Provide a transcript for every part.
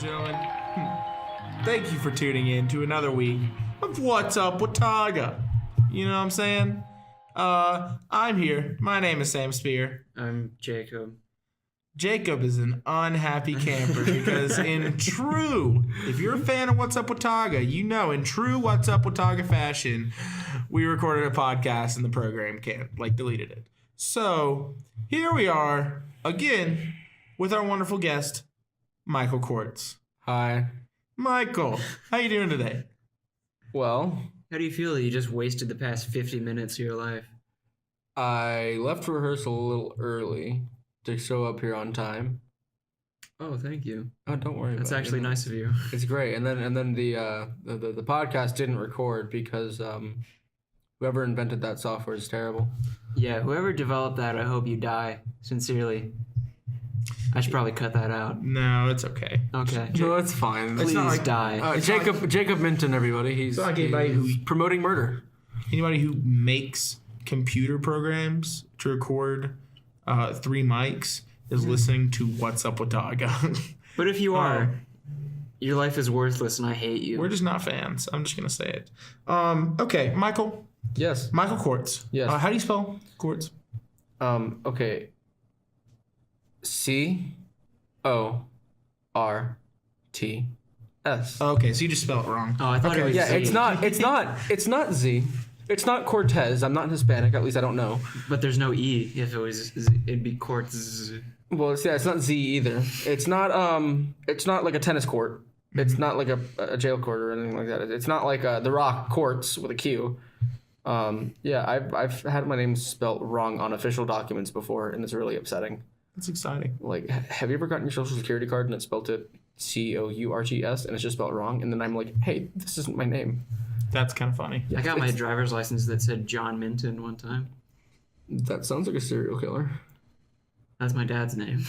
gentlemen, thank you for tuning in to another week of What's Up Watauga. You know what I'm saying? I'm here. My name is Sam Spear. I'm Jacob. Jacob is an unhappy camper because if you're a fan of What's Up Watauga, you know in true What's Up Watauga fashion, we recorded a podcast and the program deleted it. So here we are again with our wonderful guest, Michael Corts. Hi. Michael, how you doing today? Well, How do you feel that you just wasted the past 50 minutes of your life? I left rehearsal a little early to show up here on time. Oh, thank you. Oh, don't worry. That's about actually it. nice of you. It's great. And then the podcast didn't record because whoever invented that software is terrible. Yeah, whoever developed that, I hope you die. Sincerely. I should probably cut that out. No, it's okay. Okay. No, it's fine. Please not like- die. Jacob Minton, everybody. He's promoting murder. Anybody who makes computer programs to record 3 mics is listening to What's Up Watauga. But if you are, your life is worthless and I hate you. We're just not fans. I'm just going to say it. Okay, Michael. Yes. Michael Corts. Yes. How do you spell Corts? Okay. C-O-R-T-S. Okay, so you just spell it wrong. Oh, I thought it was Yeah, Z. it's not Z. It's not Cortez. I'm not Hispanic. At least I don't know. But there's no E. If it was Z, it'd be Corts. Well, it's not Z either. It's not like a tennis court. It's not like a jail court or anything like that. It's not like the Rock Courts with a Q. I've had my name spelt wrong on official documents before, and it's really upsetting. That's exciting. Like, have you ever gotten your social security card and it spelled it Courts and it's just spelled wrong? And then I'm like, hey, this isn't my name. That's kind of funny. I got my driver's license that said John Minton one time. That sounds like a serial killer. That's my dad's name.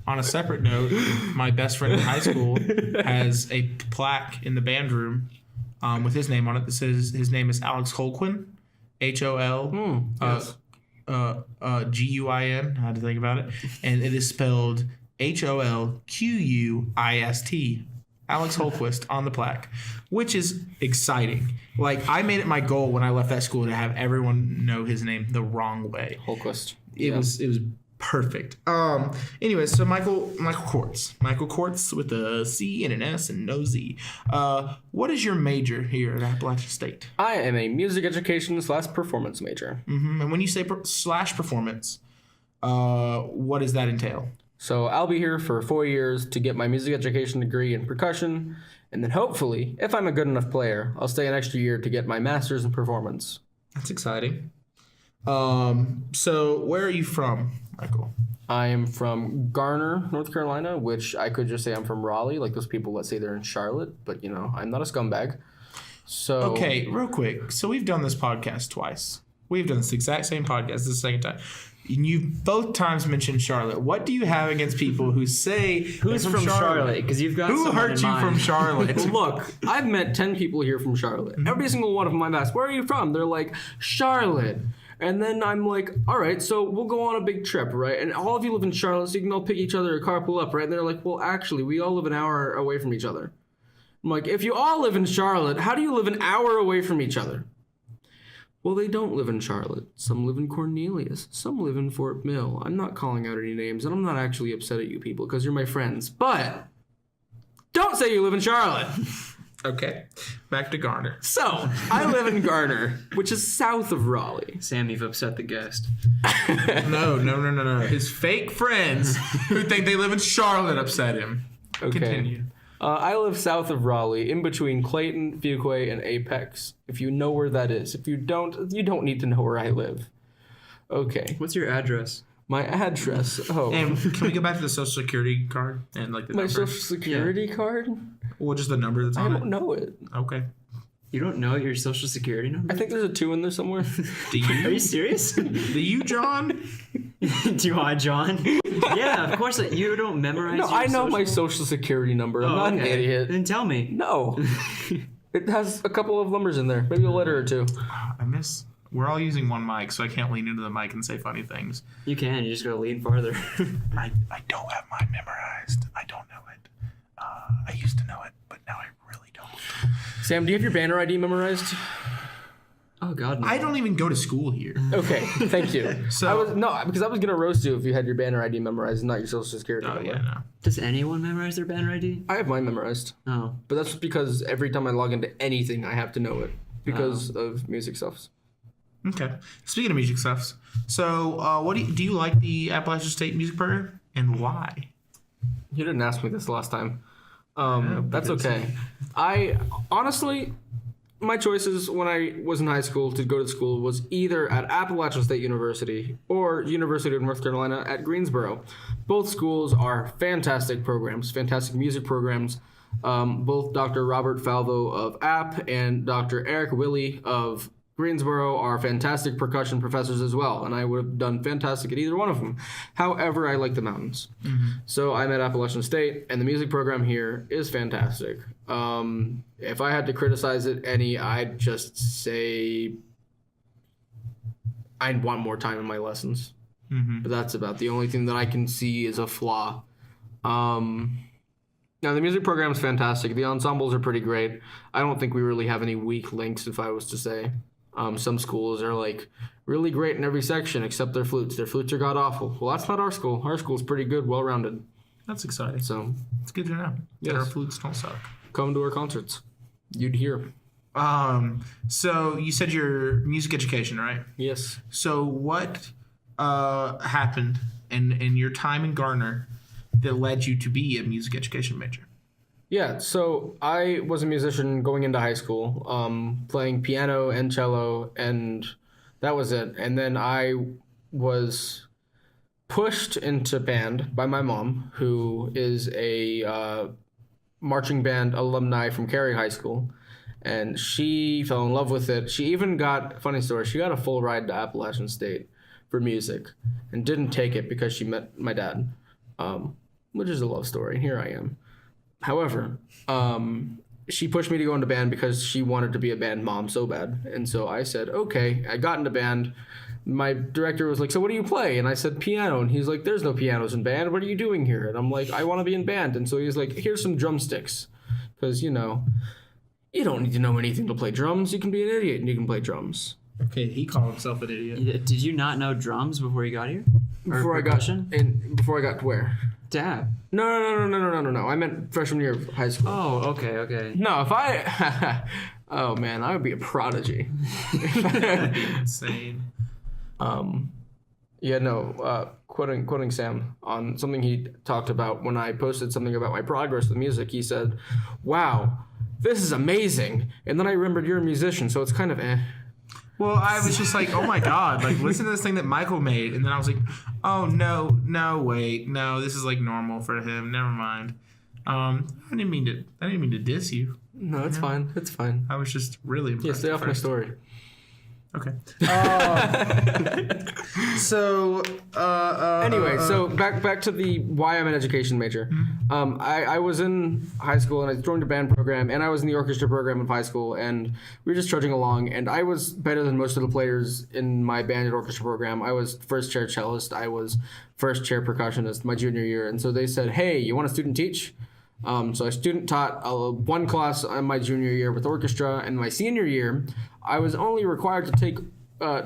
On a separate note, my best friend in high school has a plaque in the band room with his name on it that says his name is Alex Holquin, H-O-L Yes. G-U-I-N. I had to think about it. And it is spelled Holquist, Alex Holquist on the plaque, which is exciting. Like, I made it my goal when I left that school to have everyone know his name the wrong way. Holquist. It was perfect. Anyways, so Michael Corts with a C and an S and no Z. What is your major here at Appalachian State? I am a music education / performance major. Mm-hmm. And when you say / performance, what does that entail? So I'll be here for 4 years to get my music education degree in percussion, and then hopefully, if I'm a good enough player, I'll stay an extra year to get my master's in performance. That's exciting. So where are you from, Michael? I am from Garner, North Carolina, which I could just say I'm from Raleigh, like those people that say they're in Charlotte, but I'm not a scumbag. So Okay, real quick. So we've done this podcast twice. We've done this exact same podcast. This is the second time. You both times mentioned Charlotte. What do you have against people who say Who's from Charlotte? Because you've got Who someone hurt in you mind. from Charlotte? Look, I've met 10 people here from Charlotte. Every single one of them I've asked, where are you from? They're like, Charlotte. And then I'm like, all right, so we'll go on a big trip, right? And all of you live in Charlotte, so you can all pick each other or carpool up, right? And they're like, well, actually, we all live an hour away from each other. I'm like, if you all live in Charlotte, how do you live an hour away from each other? Well, they don't live in Charlotte. Some live in Cornelius. Some live in Fort Mill. I'm not calling out any names, and I'm not actually upset at you people because you're my friends. But don't say you live in Charlotte. Okay, back to Garner. So, I live in Garner, which is south of Raleigh. Sam, you've upset the guest. No. His fake friends who think they live in Charlotte upset him. Okay. Continue. I live south of Raleigh, in between Clayton, Fuquay, and Apex. If you know where that is. If you don't need to know where I live. Okay. What's your address? My address. Oh. And can we go back to the social security card and the My number? social security card? Well, just the number that's I on don't it. know it. Okay. You don't know your social security number? I think there's a 2 in there somewhere. Do Are you you? serious? Do you, John? Do you want John? Yeah, of course. You don't memorize. No, your I know my social- social security number. I'm Oh, not okay. an idiot. Then tell me. No. It has a couple of numbers in there. Maybe a letter or 2. I miss We're all using one mic, so I can't lean into the mic and say funny things. You can. You just gotta lean farther. I don't have mine memorized. I don't know it. I used to know it, but now I really don't. Sam, do you have your banner ID memorized? Oh God, no. I don't even go to school here. Okay, thank you. So because I was gonna roast you if you had your banner ID memorized, and not your social security Oh number. yeah, no. Does anyone memorize their banner ID? I have mine memorized, Oh. but that's because every time I log into anything, I have to know it because of music stuff. Okay. Speaking of music stuffs, so what do you like the Appalachian State music program and why? You didn't ask me this last time. That's because- okay. I honestly, my choices when I was in high school to go to school was either at Appalachian State University or University of North Carolina at Greensboro. Both schools are fantastic programs, fantastic music programs. Both Dr. Robert Falvo of App and Dr. Eric Willey of Greensboro are fantastic percussion professors as well, and I would have done fantastic at either one of them. However, I like the mountains. So I'm at Appalachian State, and the music program here is fantastic. If I had to criticize it any, I'd just say I'd want more time in my lessons. But that's about the only thing that I can see is a flaw. Now, the music program is fantastic. The ensembles are pretty great. I don't think we really have any weak links, if I was to say. Some schools are like really great in every section except their flutes. Their flutes are god awful. Well, that's not our school. Our school's pretty good, well rounded. That's exciting. So It's good to know that our flutes don't suck. come to our concerts. You'd hear. So you said your music education, right? Yes. So what happened in your time in Garner that led you to be a music education major? Yeah, so I was a musician going into high school, playing piano and cello, and that was it. And then I was pushed into band by my mom, who is a marching band alumni from Cary High School, and she fell in love with it. She even got, funny story, she got a full ride to Appalachian State for music and didn't take it because she met my dad, which is a love story. And here I am. However, she pushed me to go into band because she wanted to be a band mom so bad. And so I said, okay. I got into band. My director was like, so what do you play? And I said, piano. And he's like, there's no pianos in band. What are you doing here? And I'm like, I want to be in band. And so he's like, here's some drumsticks. Because, you don't need to know anything to play drums. You can be an idiot and you can play drums. Okay, he called himself an idiot. Did you not know drums before you got here? Before I got to where? Dab. No. I meant freshman year of high school. Oh, okay. No, if I... oh, man, I would be a prodigy. Insane. Quoting Sam on something he talked about when I posted something about my progress with music, he said, wow, this is amazing. And then I remembered you're a musician, so it's kind of eh. Well, I was just like, oh my God, like listen to this thing that Michael made. And then I was like, oh no, wait, no, this is like normal for him. Never mind. I didn't mean to diss you. No, it's fine. It's fine. I was just really impressed. Yeah, stay off my story. Okay. Anyway, so back to the why I'm an education major. I was in high school and I joined a band program and I was in the orchestra program of high school and we were just trudging along and I was better than most of the players in my band and orchestra program. I was first chair cellist. I was first chair percussionist my junior year. And so they said, hey, you want to student teach? So I student taught one class in my junior year with orchestra, and my senior year, I was only required to take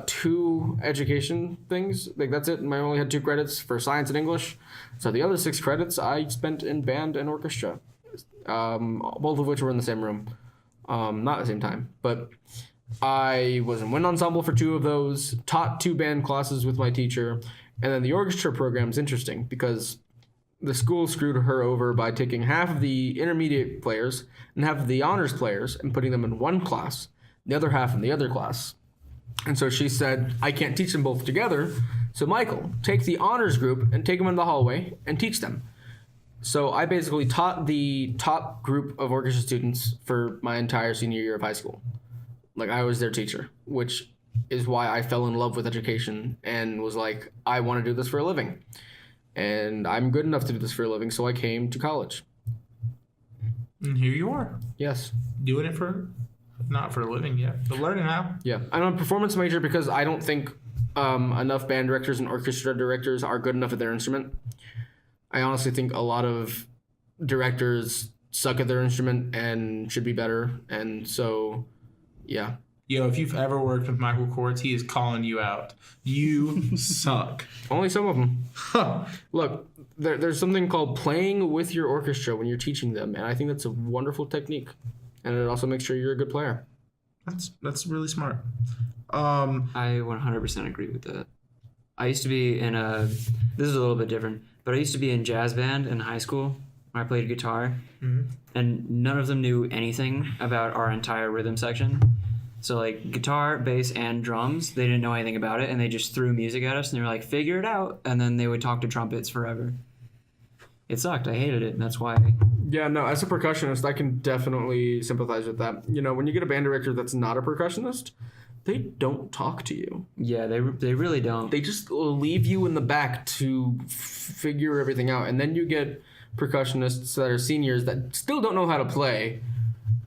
2 education things. Like that's it. I only had 2 credits for science and English. So the other 6 credits I spent in band and orchestra, both of which were in the same room, not at the same time. But I was in wind ensemble for 2 of those, taught 2 band classes with my teacher, and then the orchestra program is interesting because the school screwed her over by taking half of the intermediate players and half of the honors players and putting them in one class, the other half in the other class. And so she said, I can't teach them both together. So Michael, take the honors group and take them in the hallway and teach them. So I basically taught the top group of orchestra students for my entire senior year of high school. Like I was their teacher, which is why I fell in love with education and was like, I want to do this for a living. And I'm good enough to do this for a living, so I came to college. And here you are. Yes. Doing it for not for a living yet, but learning how. Yeah, I'm a performance major because I don't think enough band directors and orchestra directors are good enough at their instrument. I honestly think a lot of directors suck at their instrument and should be better. And so, yeah. Yo, if you've ever worked with Michael Corts, he is calling you out. You suck. Only some of them. Look, there's something called playing with your orchestra when you're teaching them, and I think that's a wonderful technique. And it also makes sure you're a good player. That's really smart. I 100% agree with that. I used to be in this is a little bit different, but I used to be in jazz band in high school where I played guitar, and none of them knew anything about our entire rhythm section. So like guitar, bass, and drums, they didn't know anything about it, and they just threw music at us, and they were like, figure it out, and then they would talk to trumpets forever. It sucked. I hated it, and that's why. Yeah, no, as a percussionist, I can definitely sympathize with that. You know, when you get a band director that's not a percussionist, they don't talk to you. Yeah, they really don't. They just leave you in the back to figure everything out, and then you get percussionists that are seniors that still don't know how to play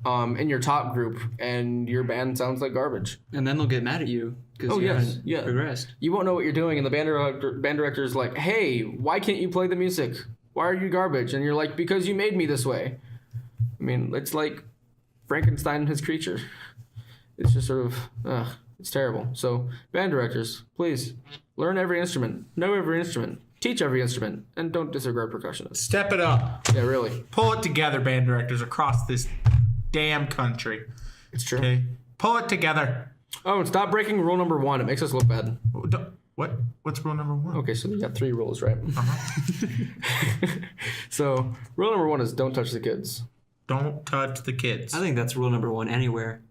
in your top group, and your band sounds like garbage. And then they'll get mad at you because you haven't progressed. You won't know what you're doing, and the band director's like, hey, why can't you play the music? Why are you garbage? And you're like, because you made me this way. I mean, it's like Frankenstein and his creature. It's just sort of, it's terrible. So, band directors, please, learn every instrument, know every instrument, teach every instrument, and don't disregard percussionists. Step it up. Yeah, really. Pull it together, band directors across this damn country. It's true. Okay? Pull it together. Oh, and stop breaking rule number 1. It makes us look bad. What? What's rule number 1? Okay, so you got 3 rules, right? Uh-huh. So, rule number 1 is don't touch the kids. Don't touch the kids. I think that's rule number 1 anywhere.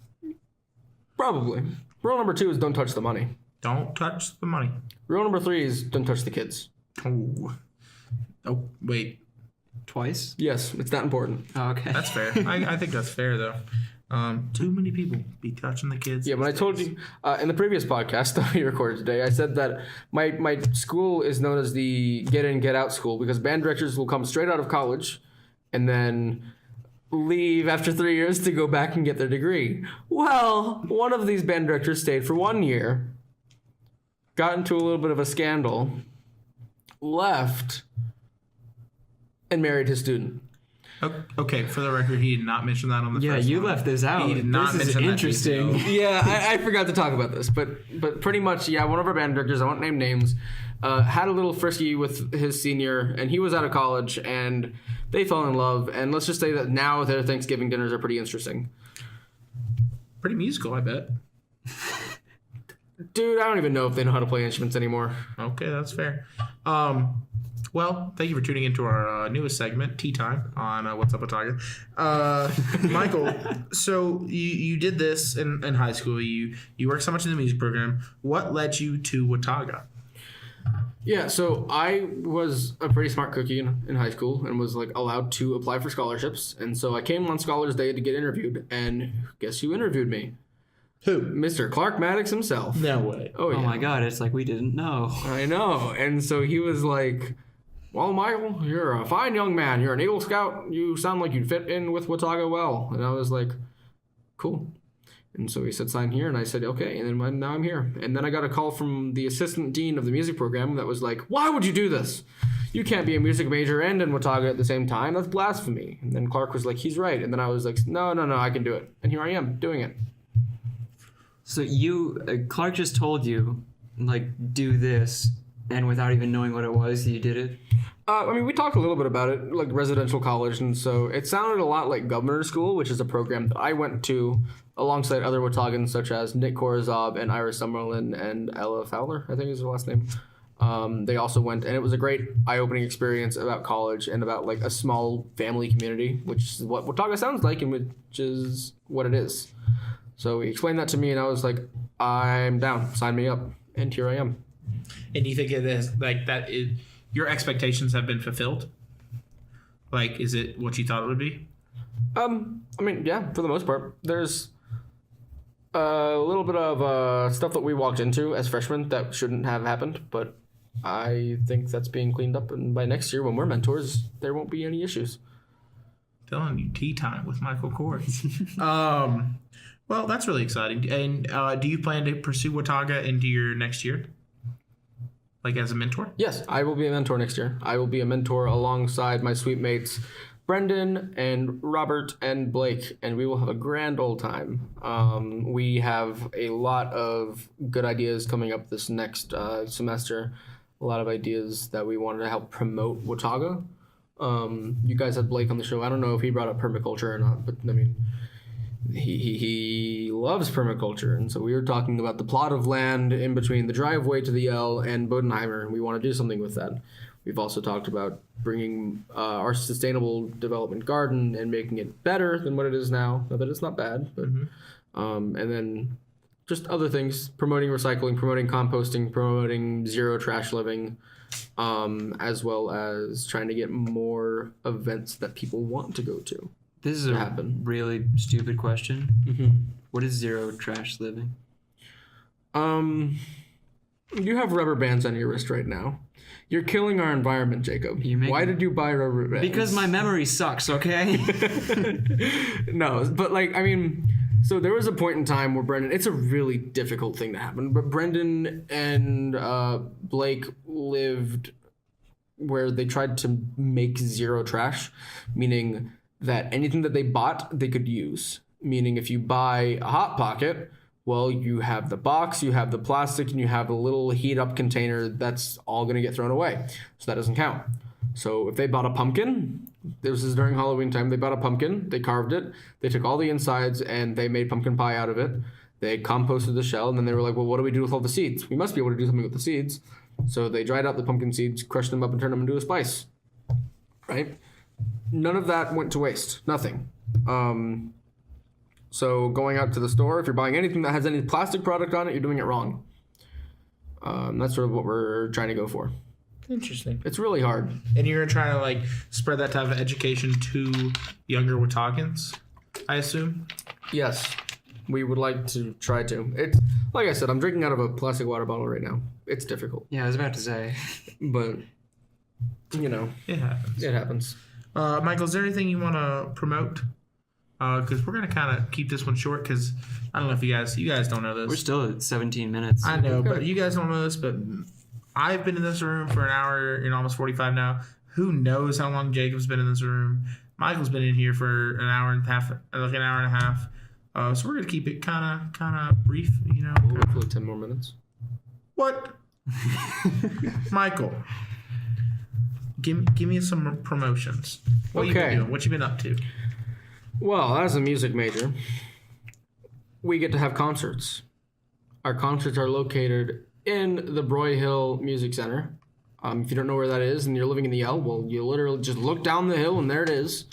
Probably. Rule number 2 is don't touch the money. Don't touch the money. Rule number 3 is don't touch the kids. Oh, wait. Twice? Yes, it's that important. Oh, okay. That's fair. I think that's fair, though. Too many people be touching the kids. Yeah, when I told you in the previous podcast that we recorded today, I said that my school is known as the get in, get out school because band directors will come straight out of college and then leave after 3 years to go back and get their degree. Well, one of these band directors stayed for 1 year, got into a little bit of a scandal, left, and married his student. Okay, for the record, he did not mention that on the first Yeah, you one. left this out. He did not this is mention that interesting. detail. Yeah, I forgot to talk about this, but pretty much, yeah, one of our band directors, I won't name names, had a little frisky with his senior, and he was out of college, and they fell in love, and let's just say that now their Thanksgiving dinners are pretty interesting. Pretty musical, I bet. Dude, I don't even know if they know how to play instruments anymore. Okay, that's fair. Well, thank you for tuning into our newest segment, Tea Time, on What's Up Watauga. Michael, so you did this in high school. You worked so much in the music program. What led you to Watauga? Yeah, so I was a pretty smart cookie in high school and was like allowed to apply for scholarships. And so I came on Scholars Day to get interviewed, and guess who interviewed me? Who? Mr. Clark Maddox himself. No way. Oh, yeah. Oh my God, it's like we didn't know. I know. And so he was like, well, Michael, you're a fine young man. You're an Eagle Scout. You sound like you'd fit in with Watauga well. And I was like, cool. And so he said, sign here. And I said, okay. And then now I'm here. And then I got a call from the assistant dean of the music program that was like, why would you do this? You can't be a music major and in Watauga at the same time. That's blasphemy. And then Clark was like, he's right. And then I was like, no, I can do it. And here I am doing it. So Clark just told you, like, do this, and without even knowing what it was, you did it? I mean, we talked a little bit about it, like residential college, and so it sounded a lot like Governor's School, which is a program that I went to alongside other Wataugans such as Nick Korazov and Ira Summerlin and Ella Fowler, I think is her last name. They also went, and it was a great eye-opening experience about college and about like a small family community, which is what Watauga sounds like and which is what it is. So he explained that to me, and I was like, I'm down. Sign me up. And here I am. And you think it is like that? Your expectations have been fulfilled? Like, is it what you thought it would be? I mean, yeah, for the most part. There's a little bit of stuff that we walked into as freshmen that shouldn't have happened, but I think that's being cleaned up, and by next year when we're mentors, there won't be any issues. Telling you, tea time with Michael Corts. Well, that's really exciting. And do you plan to pursue Watauga into your next year? Like as a mentor? Yes, I will be a mentor next year. I will be a mentor alongside my sweet mates, Brendan and Robert and Blake, and we will have a grand old time. We have a lot of good ideas coming up this next semester. A lot of ideas that we wanted to help promote Watauga. You guys had Blake on the show. I don't know if he brought up permaculture or not, but I mean, he loves permaculture, and so we were talking about the plot of land in between the driveway to the L and Bodenheimer, and we want to do something with that. We've also talked about bringing our sustainable development garden and making it better than what it is now. Not that it's not bad, but and then just other things: promoting recycling, promoting composting, promoting zero trash living, as well as trying to get more events that people want to go to. This is a really stupid question. What is zero trash living? You have rubber bands on your wrist right now. You're killing our environment, Jacob. Why did you buy rubber bands? Because my memory sucks, okay? No, but like, I mean, so there was a point in time where Brendan, it's a really difficult thing to happen, but Brendan and Blake lived where they tried to make zero trash, meaning that anything that they bought, they could use. Meaning if you buy a Hot Pocket, well, you have the box, you have the plastic, and you have a little heat-up container that's all going to get thrown away. So that doesn't count. So if they bought a pumpkin, this is during Halloween time, they bought a pumpkin, they carved it, they took all the insides, and they made pumpkin pie out of it. They composted the shell, and then they were like, well, what do we do with all the seeds? We must be able to do something with the seeds. So they dried out the pumpkin seeds, crushed them up, and turned them into a spice. Right? None of that went to waste. Nothing. So going out to the store, if you're buying anything that has any plastic product on it, you're doing it wrong. That's sort of what we're trying to go for. Interesting. It's really hard. And you're trying to like spread that type of education to younger Wataugans, I assume? Yes. We would like to try to. It's like I said, I'm drinking out of a plastic water bottle right now. It's difficult. Yeah, I was about to say. But, you know. It happens. It happens. Michael, is there anything you want to promote? Because we're going to kind of keep this one short because I don't know if you guys don't know this. We're still at 17 minutes. I know, but you guys don't know this, but I've been in this room for an hour and almost 45 now. Who knows how long Jacob's been in this room? Michael's been in here for an hour and a half. So we're going to keep it kind of brief, you know. Hopefully 10 more minutes. What? Michael, give me some promotions. What you been doing? What you been up to? Well, as a music major, we get to have concerts. Our concerts are located in the Broy Hill Music Center. If you don't know where that is and you're living in the L, well, you literally just look down the hill and there it is.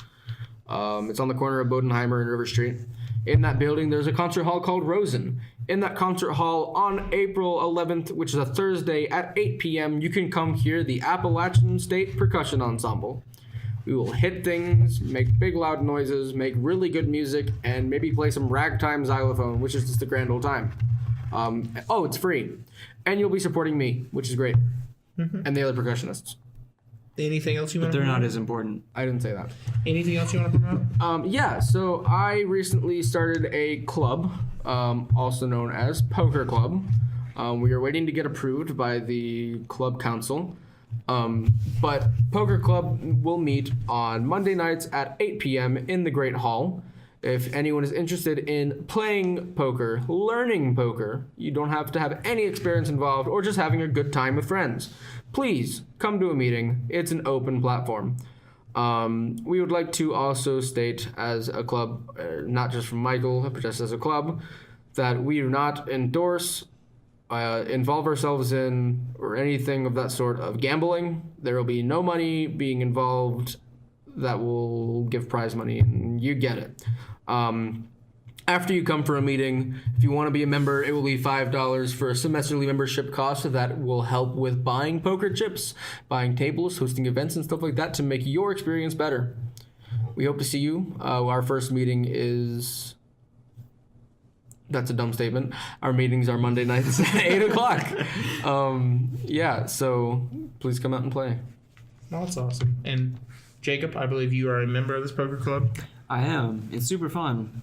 It's on the corner of Bodenheimer and River Street. In that building, there's a concert hall called Rosen. In that concert hall on April 11th, which is a Thursday at 8 p.m., you can come hear the Appalachian State Percussion Ensemble. We will hit things, make big loud noises, make really good music, and maybe play some ragtime xylophone, which is just a grand old time. It's free. And you'll be supporting me, which is great. And the other percussionists. Anything else you want to promote? But they're not as important. I didn't say that. Anything else you want to promote? Yeah, so I recently started a club, also known as Poker Club. We are waiting to get approved by the club council. But Poker Club will meet on Monday nights at 8 p.m. in the Great Hall. If anyone is interested in playing poker, learning poker, you don't have to have any experience involved or just having a good time with friends. Please come to a meeting. It's an open platform. We would like to also state as a club, not just from Michael, but just as a club, that we do not endorse, involve ourselves in, or anything of that sort of gambling. There will be no money being involved that will give prize money, and you get it. After you come for a meeting, if you want to be a member, it will be $5 for a semesterly membership cost. So that will help with buying poker chips, buying tables, hosting events, and stuff like that to make your experience better. We hope to see you. Our first meeting is... That's a dumb statement. Our meetings are Monday nights at 8 o'clock. So please come out and play. Well, that's awesome. And Jacob, I believe you are a member of this poker club. I am. It's super fun.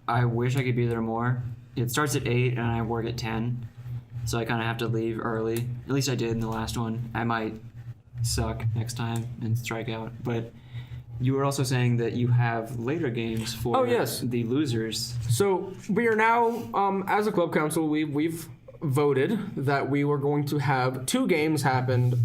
I wish I could be there more. It starts at 8 and I work at 10. So I kind of have to leave early. At least I did in the last one. I might suck next time and strike out. But you were also saying that you have later games for the losers. So we are now, as a club council, we've voted that we were going to have 2 games happen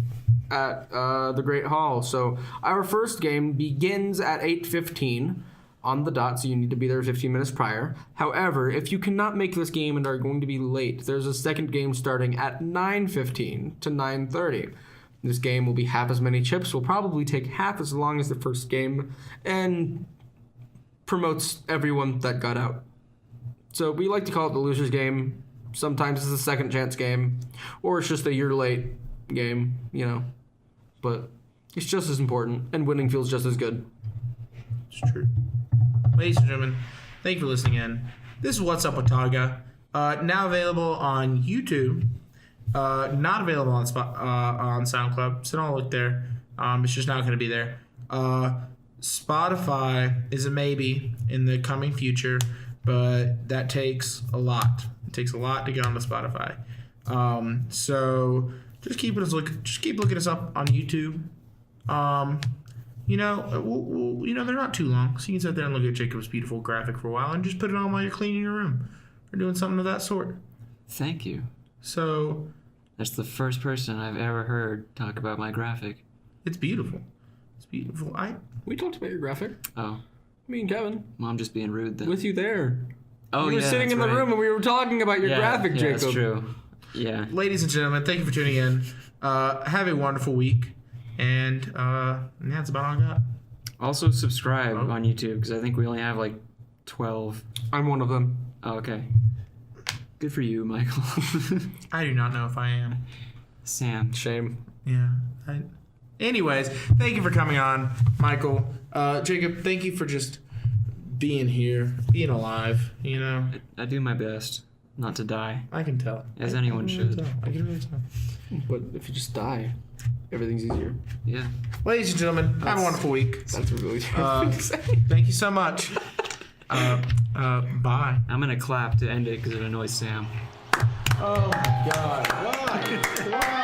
at the Great Hall. So our first game begins at 8:15 on the dot, so you need to be there 15 minutes prior. However, if you cannot make this game and are going to be late, there's a second game starting at 9:15 to 9:30. This game will be half as many chips, will probably take half as long as the first game, and promotes everyone that got out. So we like to call it the loser's game. Sometimes it's a second chance game, or it's just a year late game, you know. But it's just as important, and winning feels just as good. It's true. Ladies and gentlemen, thank you for listening in. This is What's Up Watauga. Now available on YouTube. Not available on SoundCloud, so don't look there. It's just not going to be there. Spotify is a maybe in the coming future, but that takes a lot. It takes a lot to get onto Spotify. So just keep looking us up on YouTube. They're not too long, so you can sit there and look at Jacob's beautiful graphic for a while and just put it on while you're cleaning your room or doing something of that sort. Thank you. So that's the first person I've ever heard talk about my graphic. It's beautiful. It's beautiful. We talked about your graphic. Oh. Me and Kevin. Well, I'm just being rude then. With you there. Oh, we were sitting in the room and we were talking about your graphic, Jacob. That's true. Yeah. Ladies and gentlemen, thank you for tuning in. Have a wonderful week. And that's about all I got. Also subscribe on YouTube, because I think we only have like 12. I'm one of them. Oh, okay. Good for you, Michael. I do not know if I am. Sam. Shame. Yeah. Anyways, thank you for coming on, Michael. Jacob, thank you for just being here, being alive, you know. I do my best not to die. I can tell. As anyone should. I can really tell. But if you just die, everything's easier. Yeah. Ladies and gentlemen, have a wonderful week. That's really terrible to say. Thank you so much. Bye. I'm going to clap to end it because it annoys Sam. Oh my God. Why? Why?